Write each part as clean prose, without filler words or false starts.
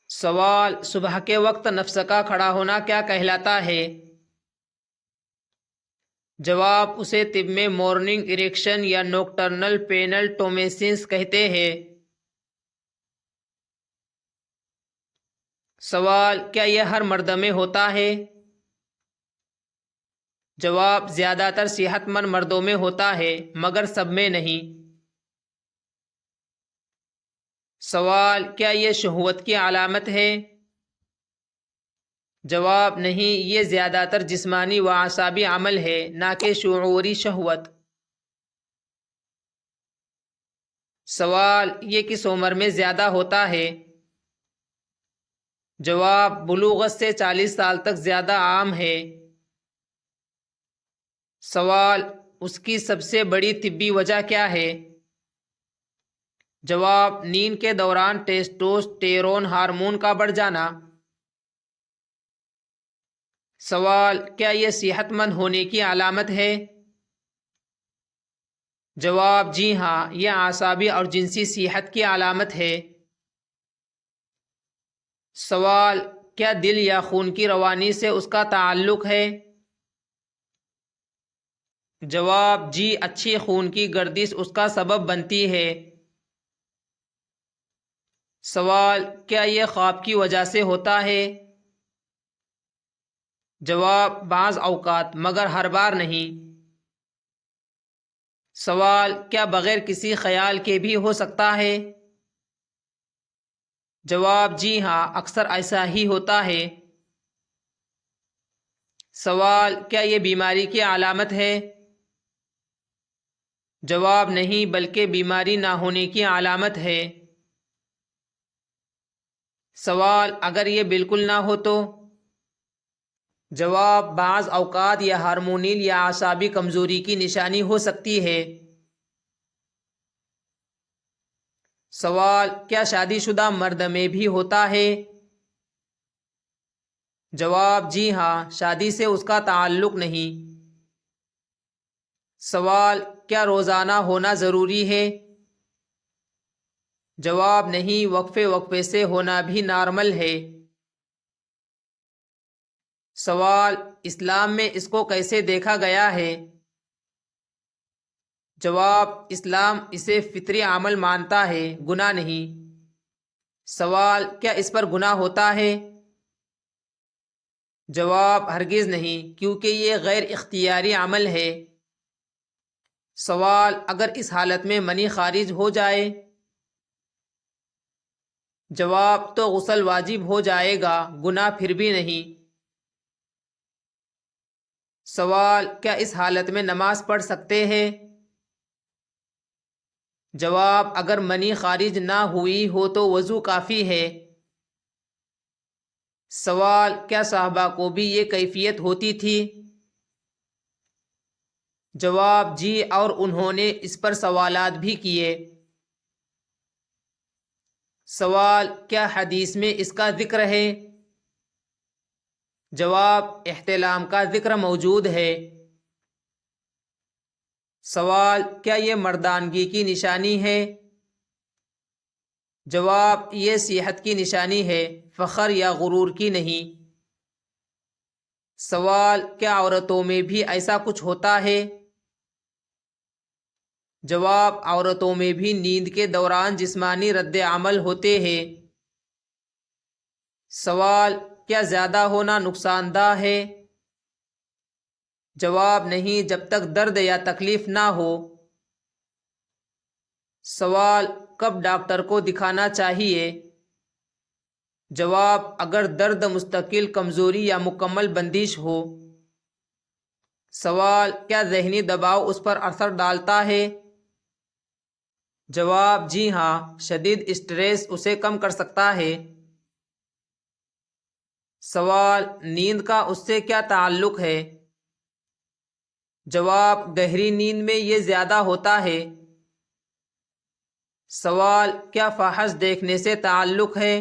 سوال: صبح کے وقت نفس کا کھڑا ہونا کیا کہلاتا ہے؟ جواب: اسے طب میں مارننگ اریکشن یا نوکٹرنل پینل ٹومیسنس کہتے ہیں۔ سوال: کیا یہ ہر مرد میں ہوتا ہے؟ جواب: زیادہ تر صحت مند مردوں میں ہوتا ہے مگر سب میں نہیں۔ سوال: کیا یہ شہوت کی علامت ہے؟ جواب: نہیں، یہ زیادہ تر جسمانی و اعصابی عمل ہے، نہ کہ شعوری شہوت۔ سوال: یہ کس عمر میں زیادہ ہوتا ہے؟ جواب: بلوغت سے 40 سال تک زیادہ عام ہے۔ سوال: اس کی سب سے بڑی طبی وجہ کیا ہے؟ جواب: نیند کے دوران ٹیسٹوسٹیرون ہارمون کا بڑھ جانا۔ سوال: کیا یہ صحت مند ہونے کی علامت ہے؟ جواب: جی ہاں، یہ اعصابی اور جنسی صحت کی علامت ہے۔ سوال: کیا دل یا خون کی روانی سے اس کا تعلق ہے؟ جواب: جی، اچھی خون کی گردش اس کا سبب بنتی ہے۔ سوال: کیا یہ خواب کی وجہ سے ہوتا ہے؟ جواب: بعض اوقات مگر ہر بار نہیں۔ سوال: کیا بغیر کسی خیال کے بھی ہو سکتا ہے؟ جواب: جی ہاں، اکثر ایسا ہی ہوتا ہے۔ سوال: کیا یہ بیماری کی علامت ہے؟ جواب: نہیں، بلکہ بیماری نہ ہونے کی علامت ہے۔ سوال: اگر یہ بالکل نہ ہو تو؟ جواب: بعض اوقات یہ ہارمونل یا اعصابی کمزوری کی نشانی ہو سکتی ہے۔ سوال: کیا شادی شدہ مرد میں بھی ہوتا ہے؟ جواب: جی ہاں، شادی سے اس کا تعلق نہیں۔ سوال: کیا روزانہ ہونا ضروری ہے؟ جواب: نہیں، وقفے وقفے سے ہونا بھی نارمل ہے۔ سوال: اسلام میں اس کو کیسے دیکھا گیا ہے؟ جواب: اسلام اسے فطری عمل مانتا ہے، گناہ نہیں۔ سوال: کیا اس پر گناہ ہوتا ہے؟ جواب: ہرگز نہیں، کیونکہ یہ غیر اختیاری عمل ہے۔ سوال: اگر اس حالت میں منی خارج ہو جائے؟ جواب: تو غسل واجب ہو جائے گا، گناہ پھر بھی نہیں۔ سوال: کیا اس حالت میں نماز پڑھ سکتے ہیں؟ جواب: اگر منی خارج نہ ہوئی ہو تو وضو کافی ہے۔ سوال: کیا صحابہ کو بھی یہ کیفیت ہوتی تھی؟ جواب: جی، اور انہوں نے اس پر سوالات بھی کیے۔ سوال: کیا حدیث میں اس کا ذکر ہے؟ جواب: احتلام کا ذکر موجود ہے۔ سوال: کیا یہ مردانگی کی نشانی ہے؟ جواب: یہ صحت کی نشانی ہے، فخر یا غرور کی نہیں۔ سوال: کیا عورتوں میں بھی ایسا کچھ ہوتا ہے؟ جواب: عورتوں میں بھی نیند کے دوران جسمانی رد عمل ہوتے ہیں۔ سوال: کیا زیادہ ہونا نقصان دہ ہے؟ جواب: نہیں، جب تک درد یا تکلیف نہ ہو۔ سوال: کب ڈاکٹر کو دکھانا چاہیے؟ جواب: اگر درد مستقل، کمزوری یا مکمل بندش ہو۔ سوال: کیا ذہنی دباؤ اس پر اثر ڈالتا ہے؟ جواب: جی ہاں، شدید اسٹریس اسے کم کر سکتا ہے۔ سوال: نیند کا اس سے کیا تعلق ہے؟ جواب: گہری نیند میں یہ زیادہ ہوتا ہے۔ سوال: کیا فحش دیکھنے سے تعلق ہے؟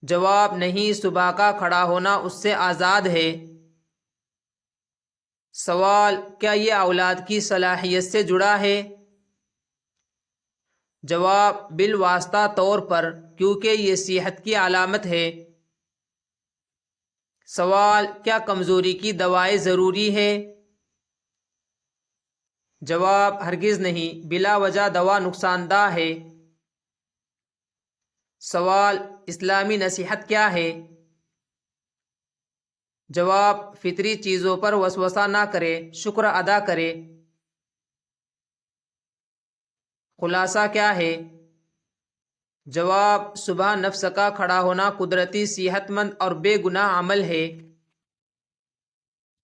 جواب: نہیں، صبح کا کھڑا ہونا اس سے آزاد ہے۔ سوال: کیا یہ اولاد کی صلاحیت سے جڑا ہے؟ جواب بالواسطہ طور پر، کیونکہ یہ صحت کی علامت ہے۔ سوال کیا کمزوری کی دوائیں ضروری ہے؟ جواب ہرگز نہیں، بلا وجہ دوا نقصان دہ ہے۔ سوال اسلامی نصیحت کیا ہے؟ جواب فطری چیزوں پر وسوسہ نہ کرے، شکر ادا کرے۔ خلاصہ کیا ہے؟ جواب صبح نفس کا کھڑا ہونا قدرتی، صحت مند اور بے گناہ عمل ہے۔